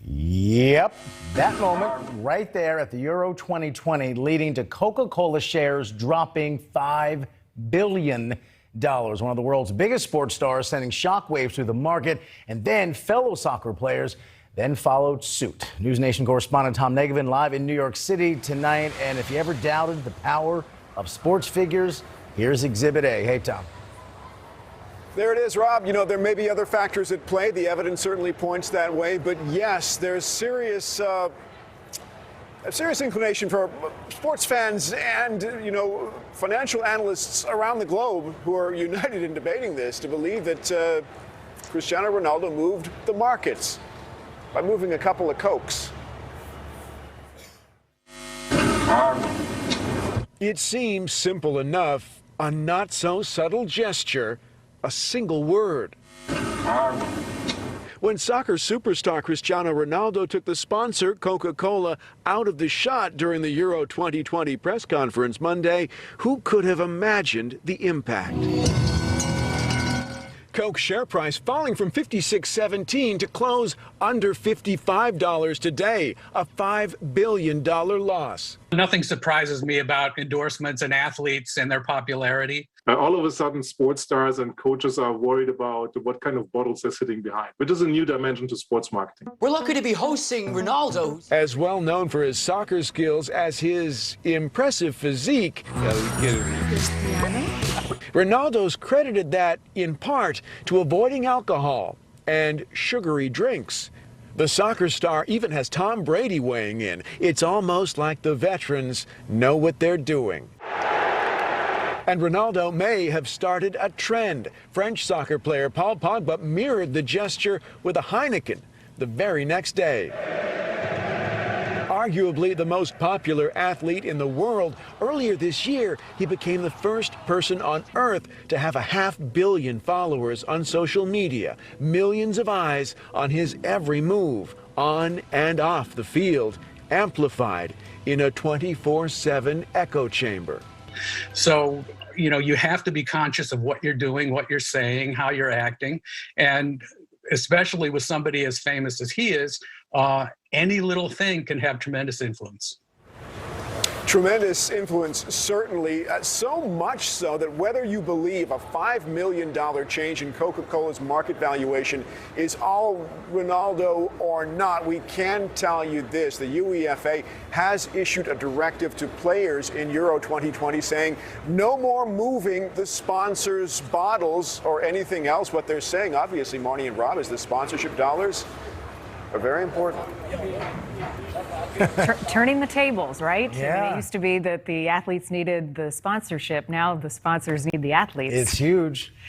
Yep, that moment right there at the Euro 2020 leading to Coca-Cola shares dropping $5 billion. One of the world's biggest sports stars sending shockwaves through the market, and then fellow soccer players then followed suit. News Nation correspondent Tom Negevin live in New York City tonight, and if you ever doubted the power of sports figures, here's Exhibit A. Hey, Tom. There it is, Rob. You know, there may be other factors at play. The evidence certainly points that way. But yes, there's a serious inclination for sports fans and, you know, financial analysts around the globe who are united in debating this to believe that Cristiano Ronaldo moved the markets by moving a couple of Cokes. It seems simple enough, a not so subtle gesture. A single word. When soccer superstar Cristiano Ronaldo took the sponsor, Coca-Cola, out of the shot during the Euro 2020 press conference Monday, who could have imagined the impact? Coke's share price falling from $56.17 to close under $55 today, a $5 billion loss. Nothing surprises me about endorsements and athletes and their popularity. All of a sudden, sports stars and coaches are worried about what kind of bottles they're sitting behind, which is a new dimension to sports marketing. We're lucky to be hosting Ronaldo. As well known for his soccer skills as his impressive physique, Ronaldo's credited that, in part, to avoiding alcohol and sugary drinks. The soccer star even has Tom Brady weighing in. It's almost like the veterans know what they're doing. And Ronaldo may have started a trend. French soccer player Paul Pogba mirrored the gesture with a Heineken the very next day. Arguably the most popular athlete in the world, earlier this year, he became the first person on Earth to have 500 million followers on social media, millions of eyes on his every move, on and off the field, amplified in a 24/7 echo chamber. So, you know, you have to be conscious of what you're doing, what you're saying, how you're acting. And especially with somebody as famous as he is, any little thing can have tremendous influence. Tremendous influence, certainly. So much so that whether you believe a $5 million change in Coca-Cola's market valuation is all Ronaldo or not, we can tell you this. The UEFA has issued a directive to players in Euro 2020 saying no more moving the sponsors' bottles or anything else. What they're saying, obviously, Marnie and Rob, is the sponsorship dollars are very important. Turning the tables, right? Yeah. I mean, it used to be that the athletes needed the sponsorship. Now the sponsors need the athletes. It's huge.